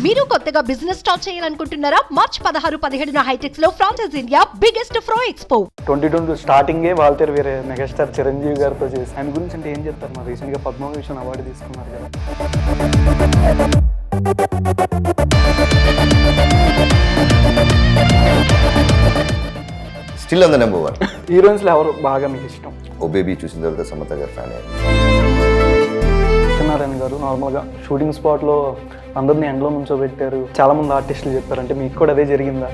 మీరు కొత్తగా business start చేయాలనుకుంటున్నారా? మార్చ్ 16-17 హైటెక్స్ లో ఫ్రాన్సెస్ ఇండియా బిగ్గెస్ట్ ఫ్రో ఎక్స్పో. 2020 స్టార్టింగే వాల్తేరు వేరే మెగాస్టార్ చిరంజీవి గారితో చేసి ఆయన గురించి అంటే ఏం చెప్తారు? మరి రీసెంట్గా పద్మభూషణ్ అవార్డు తీసుకున్నారు కదా. Still on the number 1. హీరోయిన్స్లో ఎవరు బాగా మీకు ఇష్టం? ఓ బేబీ చూసిన తర్వాత సమత గారు ఫ్యాన్ అయ్యారు. సత్యనారాయణ గారు నార్మల్గా షూటింగ్ స్పాట్లో అందరినీ ఎండలో నుంచోబెట్టారు. చాలా మంది ఆర్టిస్టులు చెప్పారు, అంటే మీకు కూడా అదే జరిగిందా?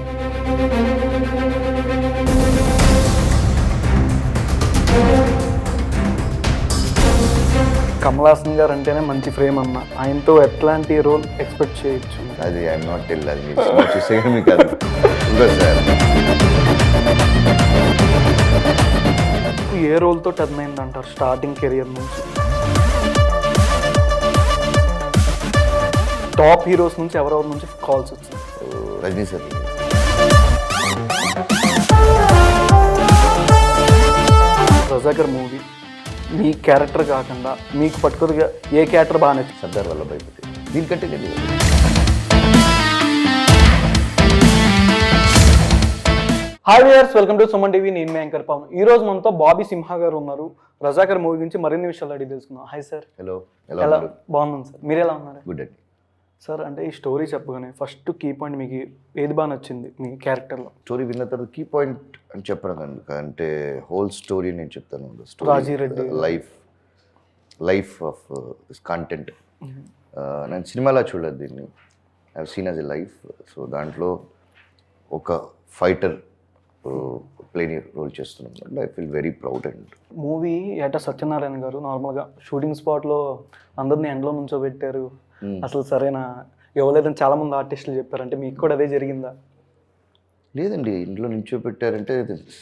కమల్ హాసన్ గారు అంటేనే మంచి ఫ్రేమ్ అన్న, ఆయనతో ఎట్లాంటి రోల్ ఎక్స్పెక్ట్ చేయొచ్చు? అది ఐఎమ్ నాట్ టెల్, అది మీరు సినిమా చూసే మీకు కాదు సార్. ఏ రోల్తో టర్న్ అయిందంటారు స్టార్టింగ్ కెరియర్ నుంచి? టాప్ హీరోస్ నుంచి ఎవరెవరి నుంచి కాల్స్ వచ్చింది? రజనీ సార్. రజాకర్ మూవీ మీ క్యారెక్టర్ కాకుండా మీకు పర్టికులర్గా ఏ క్యారెక్టర్ బాగా నచ్చింది? సర్దార్ వల్లభాయ్ పటేల్. దీనికంటే నేను hi viewers, welcome to Suman TV. నేను మీ యాంకర్ పవన్. ఈ రోజు మనతో బాబీ సింహ గారు ఉన్నారు. రజాకర్ మూవీ గురించి మరిన్ని విషయాలు అడిగి తెలుసుకుందాం. Hi sir. హలో. ఎలా బాగున్నాను సార్, మీరు ఎలా ఉన్నారు? గుడ్ అండి సార్. అంటే ఈ స్టోరీ చెప్పగానే ఫస్ట్ కీ పాయింట్ మీకు ఏది బాగా నచ్చింది మీ క్యారెక్టర్లో? స్టోరీ విన్న తర్వాత కీ పాయింట్ అని చెప్పడం అంటే హోల్ స్టోరీ నేను చెప్తాను. Rajireddy life of this content నేను సినిమాలో చూడలేదు దీన్ని, I seen as a life. So దాంట్లో ఒక ఫైటర్ ప్లేని రోల్ చేస్తున్నాం and I feel very proud. And movie ఏటా సత్యనారాయణ గారు నార్మల్గా షూటింగ్ స్పాట్లో అందరినీ ఎండలో నుంచోబెట్టారు, అసలు సరైన ఇవ్వలేదని చాలా మంది ఆర్టిస్టులు చెప్పారు, అంటే మీకు కూడా అదే జరిగిందా? లేదండి, ఇంట్లో నిల్చోపెట్టారంటే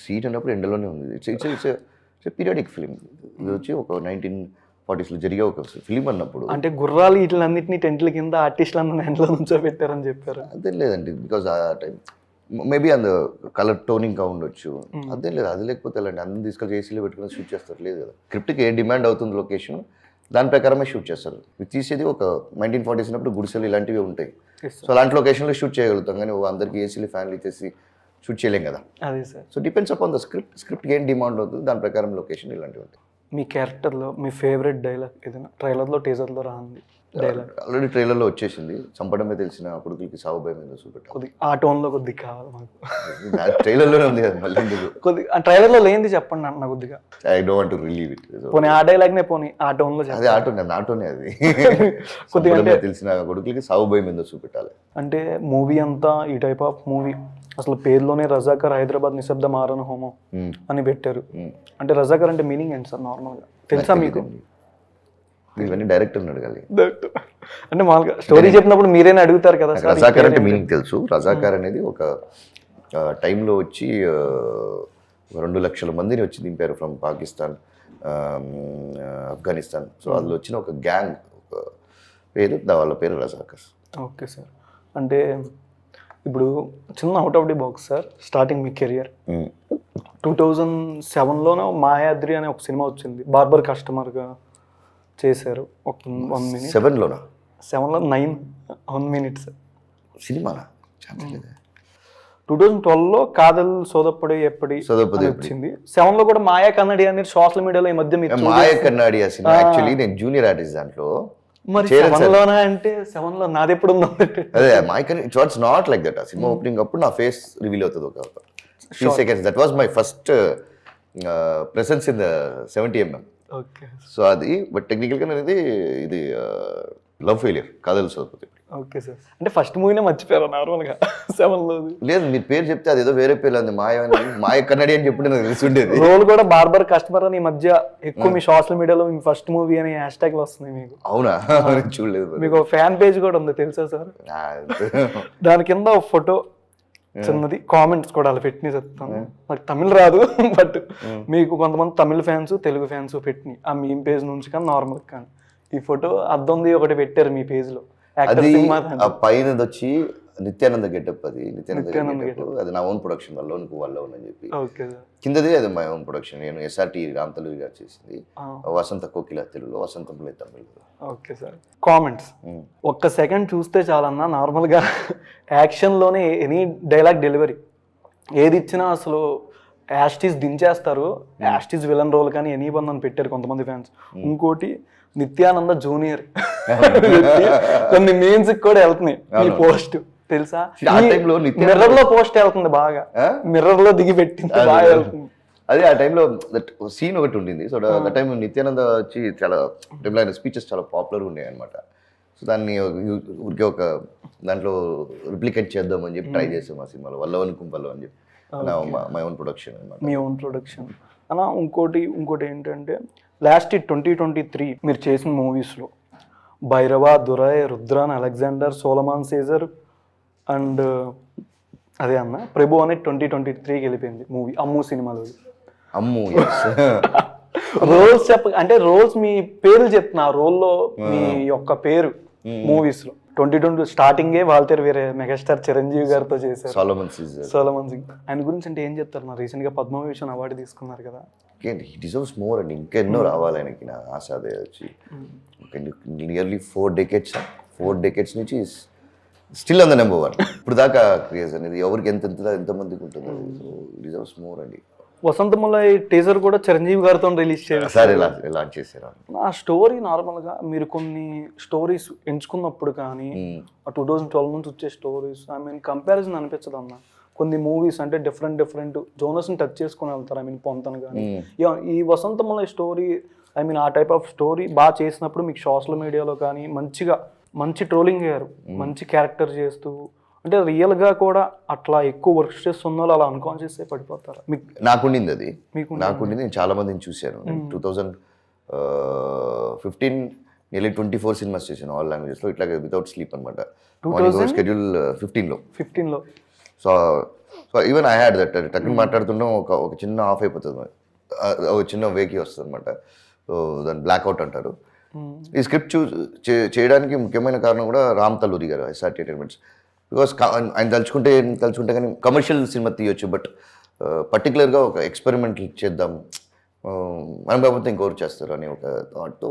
సీట్ అన్నప్పుడు ఎండలోనే ఉంది. It's periodic film. ఇది వచ్చి ఒక 1940s జరిగే ఒక ఫిలిం అన్నప్పుడు. అంటే గుర్రాలు వీటిలన్నింటినీ టెంట్ల కింద ఆర్టిస్టులు అందరినీ ఎండలో నుంచోబెట్టారని చెప్పారు. అదే లేదండి, బికాజ్ ఆ టైం మేబీ అందు కలర్ టోనింగ్ ఉండొచ్చు. అదే లేదు, అది లేకపోతే వెళ్ళండి అందరిని తీసుకెళ్ళి ఏసీలో పెట్టుకుని షూట్ చేస్తారు. లేదు కదా, స్క్రిప్ట్కి ఏ డిమాండ్ అవుతుంది లొకేషన్ దాని ప్రకారమే షూట్ చేస్తారు. ఇది తీసేది ఒక 1940s ఉన్నప్పుడు గుడిసెలు ఇలాంటివి ఉంటాయి. సో అలాంటి లొకేషన్లో షూట్ చేయగలుగుతాం, కానీ అందరికీ ఏసీలు ఫ్యాన్లు ఇచ్చేసి షూట్ చేయలేం కదా. అదే sir. So depends upon the స్క్రిప్ట్కి ఏం డిమాండ్ అవుతుంది దాని ప్రకారం లొకేషన్ ఇలాంటివి ఉంటాయి. మీ క్యారెక్టర్లో మీ ఫేవరెట్ డైలాగ్ ఏదైనా ట్రైలర్లో టీజర్లో రాంది డైలాగ్? ఆల్రెడీ ట్రైలర్లో వచ్చేసింది, చంపడమే తెలిసిన కొడుకులకి సాగు భయం మీద చూపెట్టాలి. కొద్దిగా ఆ టోన్లో కొద్దిగా కావాలి మాకు. ట్రైలర్లోనే ఉంది కదా, మళ్ళీ ఎందుకు? కొద్దిగా ఆ ట్రైలర్లో లేనిది చెప్పండి అన్న కొద్దిగా. I don't want to relieve it. పోనీ ఆ డైలాగ్నే పోనీ ఆ టోన్లో అదే ఆటోనే అది కొద్దిగా అంటే తెలిసిన కొడుకులకి సాగు భయం మీద చూపెట్టాలి. అంటే మూవీ అంతా ఈ టైప్ ఆఫ్ మూవీ. అసలు పేరులోనే రజాకర్ హైదరాబాద్ నిశ్శబ్ద మారణ హోమం అని పెట్టారు. అంటే రజాకర్ అంటే మీనింగ్ ఏంటి సార్ నార్మల్గా తెలుసా మీకు? ఇవన్నీ డైరెక్టర్ని అడగాలి. అంటే మామూలుగా స్టోరీ చెప్పినప్పుడు మీరేనా అడుగుతారు కదా సార్? రజాకర్ అంటే మీనింగ్ తెలుసు. రజాకర్ అనేది ఒక టైంలో వచ్చి 2 లక్షల మందిని వచ్చి దింపారు ఫ్రమ్ పాకిస్తాన్, ఆఫ్ఘనిస్తాన్. సో అందులో వచ్చిన ఒక గ్యాంగ్ వాళ్ళ పేరు రజాకర్స్. Okay sir. అంటే ఇప్పుడు చిన్న out of the box sir, starting మీ కెరియర్ 2007లోనో మాయాద్రి అనే ఒక సినిమా వచ్చింది, బార్బర్ కస్టమర్గా చేశారు. ఒక 1 minute. 7లో 1 minute సార్ సినిమానా? 2012లో కాదల్ సోదప్పడి ఎప్పటి వచ్చింది. 7లో కూడా మాయా కన్నడి అనేది సోషల్ మీడియాలో ఈ మధ్య మాయా కన్నడి ఆ సినిమా. యాక్చువల్లీ నేను జూనియర్ ఆర్టిస్ట్ దాంట్లో. మరి 7లోనా అంటే 7లో నాది ఎప్పుడు ఉందో? అదే Maya Kannadi. It's not like that. ఆ సినిమా ఓపెనింగ్ అప్పుడు నా ఫేస్ రివీల్ అవుతుంది ఒక 3 seconds. That was my first presence in the 70mm. Okay. So అది బట్ టెక్నికల్గా అనేది ఇది love failure Kadhal Sodhapathi. Okay sir. అంటే ఫస్ట్ మూవీనే మర్చిపోయారు నార్మల్గా 7లో? లేదు, మీరు పేరు చెప్తే అది ఏదో వేరే పేరు అంది, మాయ కన్నడి అని చెప్పి నాకు తెలిసి ఉండేది. రోల్ కూడా బార్బర్ కస్టమర్ అని ఈ మధ్య ఎక్కువ మీ సోషల్ మీడియాలో మీ ఫస్ట్ మూవీ అనే హ్యాష్ ట్యాగ్లు వస్తున్నాయి మీకు. అవునా? చూడలేదు. మీకు ఫ్యాన్ పేజ్ కూడా ఉంది తెలుసా సార్? దాని కింద ఒక ఫోటో చిన్నది, కామెంట్స్ కూడా అలా పెట్టిన చెప్తాను. నాకు తమిళ్ రాదు, బట్ మీకు కొంతమంది తమిళ ఫ్యాన్స్ తెలుగు ఫ్యాన్స్ పెట్టిన ఆ మీమ్ పేజ్ నుంచి కానీ నార్మల్ కానీ ఈ ఫోటో అర్థంది ఒకటి పెట్టారు మీ పేజ్లో. అది ఆ పైన వచ్చి నిత్యానంద గెటప్ అది నిత్యానంద గెటప్ అది నా ఓన్ ప్రొడక్షన్ వల్ల అని చెప్పి ఓకే సార్. కిందది అది మై ఓన్ ప్రొడక్షన్. నేను ఎస్ఆర్టీ రామతలు గారు చేసింది. వసంత కోకిల తెలుగులో, వసంతంలో తమిళ్లో. Okay sir. కామెంట్స్ ఒక్క సెకండ్ చూస్తే చాలన్నా నార్మల్గా యాక్షన్లోనే ఎనీ డైలాగ్ డెలివరీ ఏది ఇచ్చినా అసలు యాస్టీస్ దించేస్తారు. యాస్టీస్ విలన్ రోల్ కానీ ఎనీ బంధన్ పెట్టారు కొంతమంది ఫ్యాన్స్. ఇంకోటి నిత్యానంద జూనియర్ కొన్ని మీమ్స్ కూడా వెళ్తున్నాయి ఈ పోస్ట్ తెలుసా? మిర్రర్ లో పోస్ట్ వెళ్తుంది బాగా, మిర్రర్ లో దిగి పెట్టింది బాగా వెళ్తుంది. అదే ఆ టైంలో సీన్ ఒకటి ఉండింది. సో ఆ టైం నిత్యానంద వచ్చి చాలా టైంలో ఆయన స్పీచెస్ చాలా పాపులర్ ఉన్నాయి అనమాట. సో దాన్ని ఊరికే ఒక దాంట్లో రిప్లికేట్ చేద్దామని చెప్పి ట్రై చేసాం ఆ సినిమాలో, వల్లవన్ కుంపల్లో అని చెప్పి. మై ఓన్ ప్రొడక్షన్ అనమాట. మీ ఓన్ ప్రొడక్షన్ అన్న. ఇంకోటి ఏంటంటే లాస్ట్ 2023 మీరు చేసిన మూవీస్లో Bhairava, Durai, Rudran, Alexander, Solomon Caesar and అదే అన్న ప్రభు అనే 2023కి వెళ్ళిపోయింది మూవీ అమ్ము సినిమాలో. అమ్ము రోల్స్ అంటే రోల్స్ మీ పేర్లు చెప్తున్నా, రోల్లో మీ యొక్క పేరు మూవీస్ లో 2020 స్టార్టింగే వాల్తేరు వేరే మెగాస్టార్ చిరంజీవి గారితో చేశారు సోలమన్ సింగ్. ఆయన గురించి అంటే ఏం చెప్తారు? నా రీసెంట్ గా పద్మభూషణ్ అవార్డు తీసుకున్నారు కదా. హీ డిజర్వ్స్ మోర్ అండి. ఇంకెన్నో రావాలి ఆయనకి. నా ఆశ అదే వచ్చి నియర్లీ 4 decades నుంచి స్టిల్ ఆన్ ద నెంబర్ 1 ఇప్పుడు దాకా క్రేజ్ అనేది ఎవరికి ఎంతమందికి ఉంటుంది. డిజర్వ్స్ మోర్ అండి. వసంతములై టీజర్ కూడా చిరంజీవి గారితో రిలీజ్ చేశారు. లాంచ్ చేశారు. ఆ స్టోరీ నార్మల్గా మీరు కొన్ని స్టోరీస్ ఎంచుకున్నప్పుడు కానీ 2012 నుంచి వచ్చే స్టోరీస్ కంపారిజన్ అనిపించదు అన్న. కొన్ని మూవీస్ అంటే డిఫరెంట్ జోనర్స్ని టచ్ చేసుకుని వెళ్తారు. పొంతను కానీ ఈ వసంతములై స్టోరీ ఆ టైప్ ఆఫ్ స్టోరీ బాగా చేసినప్పుడు మీకు సోషల్ మీడియాలో కానీ మంచి ట్రోలింగ్ అయ్యారు. మంచి క్యారెక్టర్ చేస్తూ అంటే రియల్గా కూడా అట్లా ఎక్కువ వర్క్ స్ట్రెస్ ఉన్న వాళ్ళు అలా అన్కాన్షియస్ పడిపోతారు. నాకుండింది అది. నాకుండింది. నేను చాలా మందిని చూశాను. 2015 నియర్లీ 24 సినిమాస్ చేశాను ఆల్ లాంగ్వేజెస్లో, ఇట్లాగే వితౌట్ స్లీప్ అనమాట. షెడ్యూల్ 15లో. So even I had that. టక్ని మాట్లాడుతున్నా ఒక చిన్న ఆఫ్ అయిపోతుంది, ఒక చిన్న వేకి వస్తుంది అనమాట. సో దాన్ని బ్లాక్అవుట్ అంటారు. ఈ స్క్రిప్ట్ చేయడానికి ముఖ్యమైన కారణం కూడా రామ్ తల్లూరి గారు, ఎస్ఆర్టీ ఎంటర్టైన్మెంట్స్. బికాస్ ఆయన తలుచుకుంటే కానీ కమర్షియల్ సినిమా తీయొచ్చు, బట్ పర్టికులర్గా ఒక ఎక్స్పెరిమెంట్ చేద్దాం మనం కాకపోతే ఇంకోరు చేస్తారు అని ఒక థాట్తో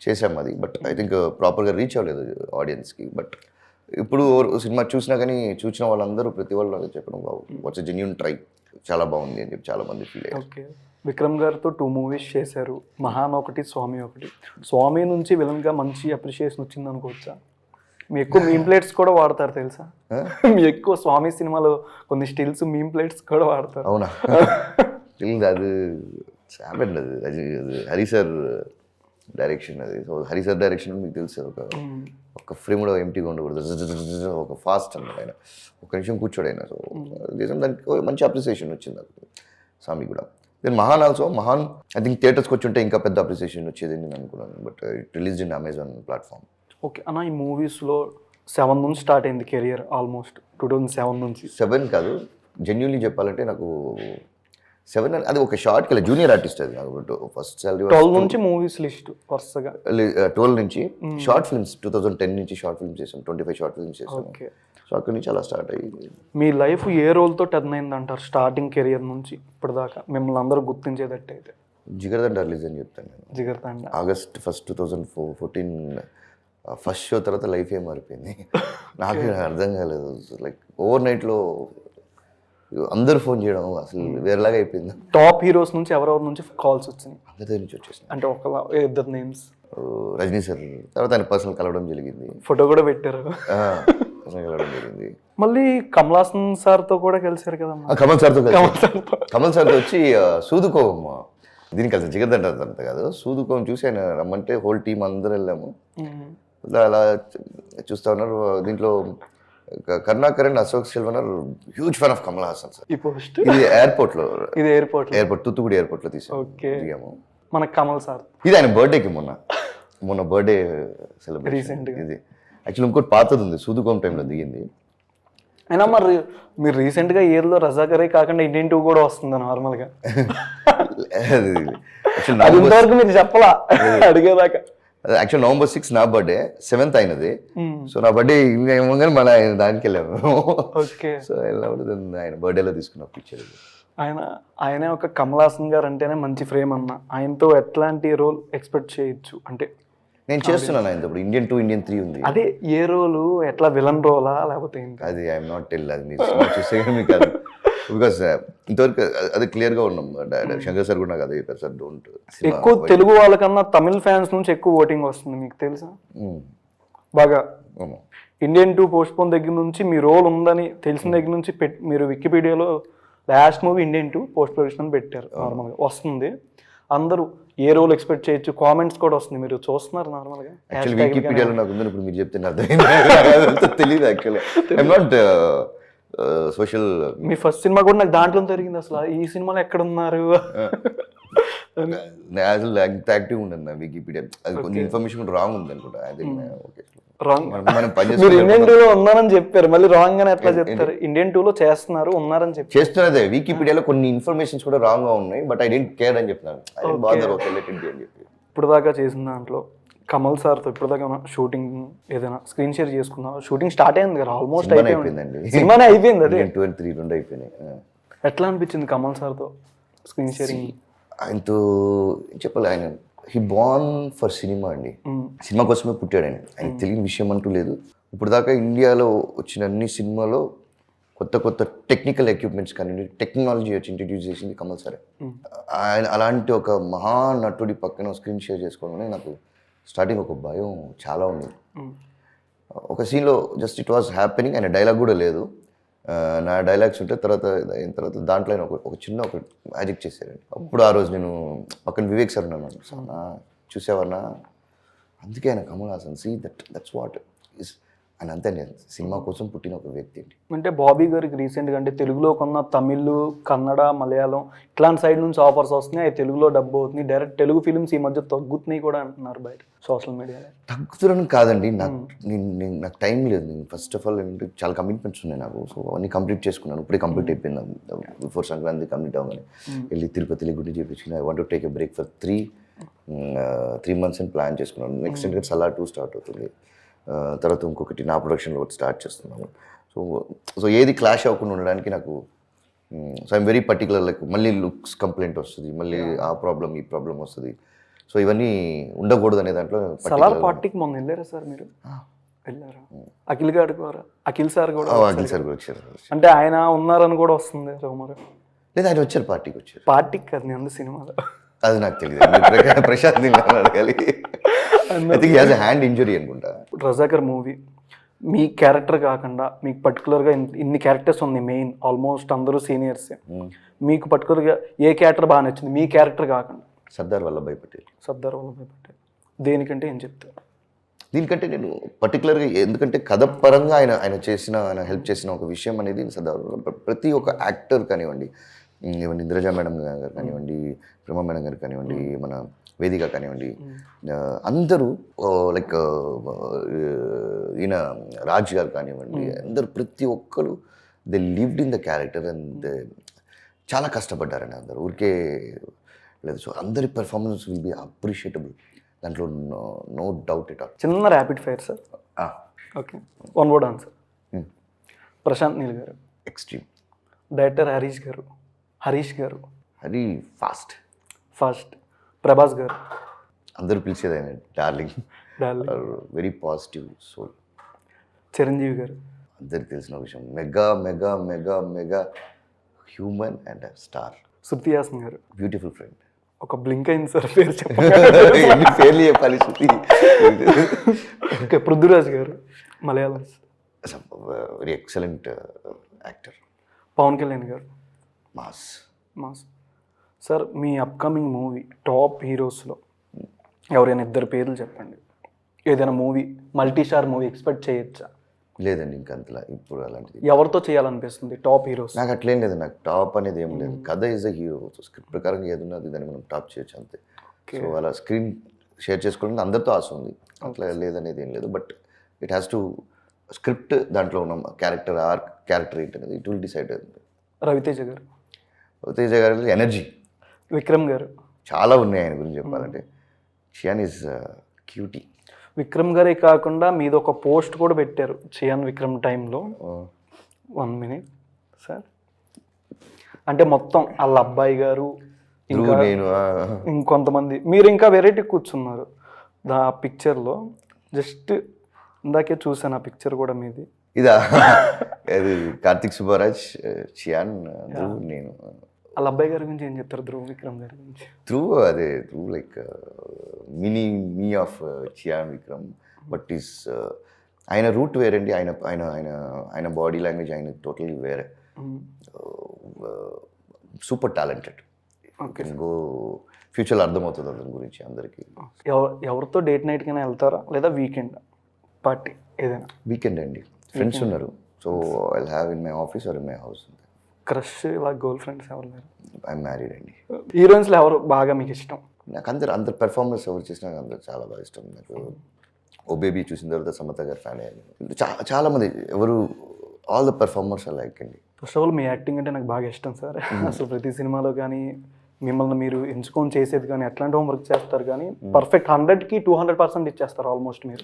చేసాం అది. బట్ ఐ థింక్ ప్రాపర్గా రీచ్ అవ్వలేదు ఆడియన్స్కి. బట్ ఇప్పుడు సినిమా చూసినా కానీ చూసిన వాళ్ళందరూ ప్రతి వాళ్ళు చెప్పడం వాట్స్ జెన్యూన్ ట్రై, చాలా బాగుంది అని చెప్పి చాలా మంది ఫీల్ అయ్యారు. ఓకే. విక్రమ్ గారితో 2 మూవీస్ చేశారు, మహాన్ ఒకటి, స్వామి ఒకటి. స్వామి నుంచి విలన్గా మంచి అప్రిషియేషన్ వచ్చింది అనుకోవచ్చా? మీ ఎక్కువ మీమ్ ప్లేట్స్ కూడా వాడతారు తెలుసా? మీ ఎక్కువ స్వామి సినిమాలో కొన్ని స్టిల్స్ మీమ్ ప్లేట్స్ కూడా వాడతారు. అవునా? అది అది హరి సార్ డైరెక్షన్ అది. సో హరి సార్ డైరెక్షన్ మీకు తెలుసు, ఒక ఫ్రేమ్ కూడా ఎంటీగా ఉండకూడదు, ఒక ఫాస్ట్ అన్నమాట. ఆయన ఒక నిమిషం కూర్చోడు ఆయన. సో దానికి మంచి అప్రిసియేషన్ వచ్చింది నాకు స్వామి కూడా. దెన్ మహాన్ ఆల్సో. మహాన్ ఐ థింక్ థియేటర్స్కి వచ్చి ఉంటే ఇంకా పెద్ద అప్రిసియేషన్ వచ్చేది నేను అనుకున్నాను. But it released in Amazon platform. Okay అన్న, ఈ మూవీస్లో 7 నుంచి స్టార్ట్ అయింది కెరియర్, ఆల్మోస్ట్ 2007 నుంచి. 7 కాదు, జెన్యున్లీ చెప్పాలంటే నాకు 7 అది ఒక షార్ట్ కి జూనియర్ ఆర్టిస్ట్. అది నాకు ఫస్ట్ సాలరీ 12 నుంచి మూవీస్ లిస్ట్ వరుసగా 12 నుంచి. షార్ట్ ఫిల్మ్స్ 2010 నుంచి షార్ట్ ఫిల్మ్స్ చేసాం, 25 షార్ట్ ఫిల్మ్స్ చేసాం. ఓకే. సో అక్కడి నుంచి అలా స్టార్ట్ అయ్యింది. మీ లైఫ్ ఏ రోల్తో టర్న్ అయింది అంటారు స్టార్టింగ్ కెరియర్ నుంచి ఇప్పటిదాకా మిమ్మల్ని అందరూ గుర్తించేటట్టు అయితే? జిగర్దండ రిలీజ్ అని చెప్తాను నేను. జిగర్దండ ఆగస్ట్ 1, 2014 ఫస్ట్ షో తర్వాత లైఫ్ ఏం మారిపోయింది నాకు అర్థం కాలేదు. లైక్ ఓవర్ నైట్లో అందరు ఫోన్ చేయడం అసలు వేరేలాగా అయిపోయింది. టాప్ హీరోస్ నుంచి ఎవరెవరి నుంచి కాల్స్ వచ్చినాయి? అందరి నుంచి వచ్చేసింది. అంటే ఒక 2 నేమ్స్. రజనీ సార్, తర్వాత ఆయన పర్సనల్ కలవడం జరిగింది, ఫోటో కూడా పెట్టారు. పర్సనల్ కలవడం జరిగింది. మళ్ళీ కమల్ హాసన్ సార్తో కూడా కలిసారు కదమ్మా? కమల్ సార్తో వచ్చి సూదుకోమ్మ దీనికి కలిసి జిగర్దండ అంత కాదు, సూదుకోం చూసి ఆయన రమ్మంటే హోల్ టీం అందరూ వెళ్ళాము. అలా చూస్తా ఉన్నారు. దీంట్లో Karunakaran, Ashok Selvan huge fan of Kamal Haasan sir. ఇది ఎయిర్పోర్ట్ తూత్తుకుడి ఎయిర్పోర్ట్ లో తీసాము. మన కమల్ సార్ ఇది ఆయన బర్త్డేకి మొన్న బర్త్డే సెలబ్రేషన్. ఇది యాక్చువల్లీ ఇంకోటి పాతది ఉంది, సూదుకోం టైంలో దిగింది. అయినా మరి మీరు రీసెంట్గా ఇయర్లో రజాకరే కాకుండా ఇండియన్ 2 కూడా వస్తుంది నార్మల్గా. ఇంతవరకు మీరు చెప్పలా అడిగేదాకా. యాక్చువల్ November 6 నా బర్త్డే, 7th అయినది. సో నా బర్త్డే ఇంకా ఏమో కానీ మళ్ళీ ఆయన దానికి వెళ్ళాము. ఓకే. సో వెళ్ళినప్పుడు ఆయన బర్త్డేలో తీసుకున్న పిక్చర్. ఆయనే ఒక కమల్ హాసన్ గారు అంటేనే మంచి ఫ్రేమ్ అన్న. ఆయనతో ఎట్లాంటి రోల్ ఎక్స్పెక్ట్ చేయొచ్చు అంటే? నేను చేస్తున్నాను ఆయన ఇప్పుడు Indian 2, Indian 3 ఉంది. అదే ఏ రోలు, ఎట్లా విలన్ రోలా లేకపోతే ఏంటి? అది ఐఎమ్ నాట్ టెల్, అది మీరు చూస్తే మీకు కాదు. బికాస్ ఇంతవరకు అది క్లియర్గా ఉన్నాం. శంకర్ సార్ కూడా నాకు అదే చెప్పారు, సార్ డోంట్. ఎక్కువ తెలుగు వాళ్ళకన్నా తమిళ ఫ్యాన్స్ నుంచి ఎక్కువ ఓటింగ్ వస్తుంది, మీకు తెలుసా? బాగా Indian 2 పోస్ట్పోన్ దగ్గర నుంచి మీ రోల్ ఉందని తెలిసిన దగ్గర నుంచి మీరు వికీపీడియాలో last movie Indian 2 post production అని పెట్టారు. నార్మల్గా వస్తుంది, అందరూ ఏ రోల్ ఎక్స్పెక్ట్ చేయొచ్చు, కామెంట్స్ కూడా వస్తుంది, మీరు చూస్తున్నారు నార్మల్గా? యాక్చువల్లీ వికీపీడియాలో నాకు ఉందని ఇప్పుడు మీరు చెప్తే అర్థమైంది. తెలియదు actually, I'm not social. Me first cinema కూడా నాకు దాంట్లో జరిగింది. అసలు ఈ సినిమాలో ఎక్కడ ఉన్నారు? అసలు యాక్టివ్ ఉండదు నా వికీపీడియా. అది కొంచెం ఇన్ఫర్మేషన్ కూడా రాంగ్ ఉంది అనుకుంటా. అది ఓకే, రాంగ్. మనం మీరు Indian 2 లో ఉన్నారని చెప్పారు, మళ్ళీ రాంగ్ అని ఎట్లా చెప్తారు? Indian 2 లో చేస్తున్నారు, ఉన్నారని చెప్పి చేస్తున్నదే. వికీపీడియాలో కొన్ని ఇన్ఫర్మేషన్స్ కూడా రాంగ్ గా ఉన్నాయి, బట్ ఐ డెంట్ కేర్ అని చెప్తున్నాను. I bother okay let it be అని చెప్పి. ఇప్పుడు దాకా చేసిన దాంట్లో కమల్ సార్తో ఇప్పుడు దాకా షూటింగ్ ఏదైనా స్క్రీన్ షేర్ చేసుకున్నా? షూటింగ్ స్టార్ట్ అయింది కదా, ఆల్మోస్ట్ అయిపోయిందండి. సినిమానే అయిపోయింది. అదే 2 and 3 రెండు అయిపోయినాయి. ఎట్లా అనిపించింది కమల్ సార్తో స్క్రీన్ షేరింగ్? ఆయనతో చెప్పాలి, ఆయన హీ బార్న్ ఫర్ సినిమా అండి. సినిమా కోసమే పుట్టాడు ఆయన. ఆయనకు తెలియని విషయం అంటూ లేదు. ఇప్పుడు దాకా ఇండియాలో వచ్చిన అన్ని సినిమాలో కొత్త కొత్త టెక్నికల్ ఎక్విప్మెంట్స్ కానీ టెక్నాలజీ వచ్చి ఇంట్రడ్యూస్ చేసింది కమల్ సారే. ఆయన అలాంటి ఒక మహానటుడి పక్కన స్క్రీన్ షేర్ చేసుకోవడం నాకు స్టార్టింగ్ ఒక భయం చాలా ఉంది. ఒక సీన్లో జస్ట్ ఇట్ వాజ్ హ్యాపెనింగ్, ఆయన డైలాగ్ కూడా లేదు. నా డైలాగ్స్ ఉంటే తర్వాత అయిన తర్వాత దాంట్లో ఆయన ఒక చిన్న ఒక మ్యాజిక్ చేశారండి. అప్పుడు ఆ రోజు నేను పక్కన వివేక్ సార్ ఉన్నాను. చూసావన్నా, అందుకే ఆయన Kamal Haasan, see that's what is అని. అంతే, నేను సినిమా కోసం పుట్టిన ఒక వ్యక్తి అండి. అంటే బాబీ గారికి రీసెంట్గా అంటే తెలుగులో కొన్న తమిళ్, కన్నడ, మలయాళం ఇట్లాంటి సైడ్ నుంచి ఆఫర్స్ వస్తున్నాయి, అవి తెలుగులో డబ్బు అవుతుంది, డైరెక్ట్ తెలుగు ఫిలిమ్స్ ఈ మధ్య తగ్గుతున్నాయి కూడా అంటున్నారు బయట సోషల్ మీడియాలో. తగ్గుతున్నాను కాదండి, నాకు టైం లేదు. నేను ఫస్ట్ ఆఫ్ ఆల్ ఏంటంటే చాలా కమిట్మెంట్స్ ఉన్నాయి నాకు. సో అవన్నీ కంప్లీట్ చేసుకున్నాను. ఇప్పుడే కంప్లీట్ అయిపోయింది. బిఫోర్ సంక్రాంతి కంప్లీట్ అవ్వగానే వెళ్ళి తిరుపతిలో గుడి చేయించుకుని I want to take a break for 3 months అని ప్లాన్ చేసుకున్నాను. నెక్స్ట్ ఏంటంటే సలార్ 2 స్టార్ట్ అవుతుంది. తర్వాత ఇంకొకటి నా ప్రొడక్షన్లో ఒకటి స్టార్ట్ చేస్తున్నాను. సో ఏది క్లాష్ అవ్వకుండా ఉండడానికి నాకు, so I'm very particular. Like మళ్ళీ లుక్స్ కంప్లైంట్ వస్తుంది, మళ్ళీ ఆ ప్రాబ్లం ఈ ప్రాబ్లం వస్తుంది. సో ఇవన్నీ ఉండకూడదు అనే దాంట్లో. సలార్ పార్టీకి మొన్న వెళ్ళారా సార్ మీరు? వెళ్ళారా? అఖిల్ గారు కూడా, అఖిల్ సార్ కూడా వచ్చారు. అంటే ఆయన ఉన్నారని కూడా వస్తుంది రూమర్. లేదా ఆయన వచ్చారు, పార్టీకి వచ్చారు. పార్టీకి కదా, నేను సినిమాలో అది నాకు తెలియదు. ప్రశాంత్ అడగాలి. I think he has a hand injury అనుకుంటా. రజాకర్ మూవీ మీ క్యారెక్టర్ కాకుండా మీకు పర్టికులర్గా ఇన్ని క్యారెక్టర్స్ ఉన్నాయి, మెయిన్ ఆల్మోస్ట్ అందరూ సీనియర్సే. మీకు పర్టికులర్గా ఏ క్యారెక్టర్ బాగా నచ్చింది మీ క్యారెక్టర్ కాకుండా? సర్దార్ వల్లభాయ్ పటేల్. సర్దార్ వల్లభాయ్ పటేల్ దేనికంటే ఏం చెప్తారు? దీనికంటే నేను పర్టికులర్గా ఎందుకంటే కథ పరంగా ఆయన హెల్ప్ చేసిన ఒక విషయం అనేది సర్దార్. ప్రతి ఒక్క యాక్టర్ కానివ్వండి, ఇంద్రజా మేడం గారు కానివ్వండి, ప్రేమ మేడం గారు కానివ్వండి, మన వేదిక కానివ్వండి, అందరూ లైక్ ఈయన రాజ్ గారు కానివ్వండి, అందరూ ప్రతి ఒక్కరు they lived in the character and చాలా కష్టపడ్డారండి అందరు. ఊరికే లేదు. సో అందరి పెర్ఫార్మెన్స్ విల్ బి అప్రిషియేటబుల్, దాంట్లో నో డౌట్ ఇట్ ఆల్. చిన్న rapid fire sir. Okay, 1 word answer. Prashanth Neel garu. Extreme. Director Harish గారు. అది ఫాస్ట్. ప్రభాస్ గారు. అందరూ పిలిచేది ఆయన darling. Very positive soul. Chiranjeevi garu. అందరికి తెలిసిన విషయం, mega mega mega mega human and star. Shruti Haasan garu. Beautiful friend. ఒక బ్లింక్ అయింది సార్, పేరు చెప్పండి. పేర్లు చెప్పాలి. Shruti. Okay, Prithviraj garu, Malayalam. Very excellent actor. Pawan Kalyan garu. Mass. Sir మీ అప్కమింగ్ మూవీ టాప్ హీరోస్లో ఎవరైనా 2 పేర్లు చెప్పండి. ఏదైనా movie, multi star movie expect చేయొచ్చా? లేదండి, ఇంకా అంతలా ఇప్పుడు అలాంటిది. ఎవరితో చేయాలనిపిస్తుంది టాప్ హీరోస్? నాకు అట్లేం లేదు. నాకు టాప్ అనేది ఏం లేదు. కథ ఈజ్ అ హీరో. స్క్రిప్ట్ ప్రకారం ఏది ఉన్నది దాన్ని మనం టాప్ చేయొచ్చు అంతే. సో అలా స్క్రీన్ షేర్ చేసుకోవడానికి అందరితో ఆశ ఉంది, అట్లా లేదనేది ఏం లేదు. But it has to script, దాంట్లో ఉన్న క్యారెక్టర్ ఏంటనేది ఇట్ విల్ డిసైడ్. రవితేజ గారు ఎనర్జీ. విక్రమ్ గారు. చాలా ఉన్నాయి ఆయన గురించి చెప్పాలంటే. షియాన్ ఈజ్ క్యూటీ. విక్రమ్ గారే కాకుండా మీది ఒక పోస్ట్ కూడా పెట్టారు చియాన్ విక్రమ్ టైంలో. 1 minute సార్. అంటే మొత్తం వాళ్ళ అబ్బాయి గారు ఇంకా నేను ఇంకొంతమంది మీరు ఇంకా వెరైటీ కూర్చున్నారు ఆ పిక్చర్లో. జస్ట్ ఇందాకే చూసాను ఆ పిక్చర్ కూడా మీది. ఇదా అది కార్తిక్ సుబ్బరాజ్, చియాన్, ధ్రువ్, నేను. వాళ్ళ అబ్బాయి గారి గురించి ఏం చెప్తారు ధ్రువ్ విక్రమ్ గారి గురించి? Dhruv like mini me of Chiyaan Vikram. But is ఆయన రూట్ వేరండి. ఆయన ఆయన ఆయన ఆయన బాడీ లాంగ్వేజ్ ఆయన టోటలీ వేరే. Super talented. ఓకే, గో ఫ్యూచర్లో అర్థమవుతుంది అతని గురించి అందరికీ. ఎవరితో డేట్ నైట్ కైనా వెళ్తారా లేదా వీకెండ్ పార్టీ ఏదైనా? వీకెండ్ అండి, ఫ్రెండ్స్ ఉన్నారు. So I have in my office or in my house. Crush ఇలా గర్ల్ ఫ్రెండ్స్ ఎవరు లేరు? ఐఎమ్ మ్యారీడ్ అండి. హీరోయిన్స్లో ఎవరు బాగా మీకు ఇష్టం? నాకు అందరు పెర్ఫార్మెన్స్ ఎవరు చేసినా నాకు అందరు చాలా బాగా ఇష్టం. నాకు ఓ బేబీ చూసిన తర్వాత సమత గారు ఫ్యాన్ అయ్యాను. చాలామంది ఎవరు all the performers I like అండి. ఫస్ట్ ఆఫ్ ఆల్ మీ యాక్టింగ్ అంటే నాకు బాగా ఇష్టం సార్. అసలు ప్రతి సినిమాలో కానీ మిమ్మల్ని మీరు ఎంచుకొని చేసేది కానీ ఎట్లాంటి హోంవర్క్ చేస్తారు కానీ పర్ఫెక్ట్ 100కి 200% ఇచ్చేస్తారు ఆల్మోస్ట్ మీరు.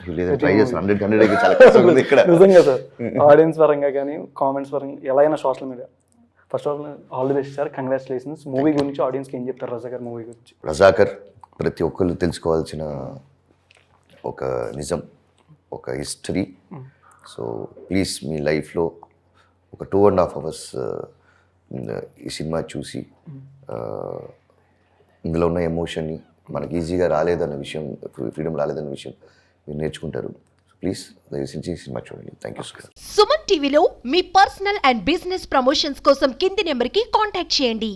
నిజంగా సార్. ఆడియన్స్ పరంగా కానీ కామెంట్స్ పరంగా ఎలా అయినా social media. First of all the best sir, congratulations. Movie గురించి ఆడియన్స్కి ఏం చెప్తారు రజాకర్ మూవీ గురించి? రజాకర్ ప్రతి ఒక్కరు తెలుసుకోవాల్సిన ఒక నిజం, ఒక హిస్టరీ. సో ప్లీజ్ మీ లైఫ్లో ఒక 2.5 hours ఈ సినిమా చూసి ఇందులో ఉన్న ఎమోషన్ని మనకి ఈజీగా రాలేదన్న విషయం, ఫ్రీడమ్ రాలేదన్న విషయం మీరు నేర్చుకుంటారు. ప్లీజ్ దయచేసి సినిమా చూడండి. Thank you so much. Suman టీవీలో మీ పర్సనల్ అండ్ బిజినెస్ ప్రమోషన్స్ కోసం కింది నెంబర్కి కాంటాక్ట్ చేయండి.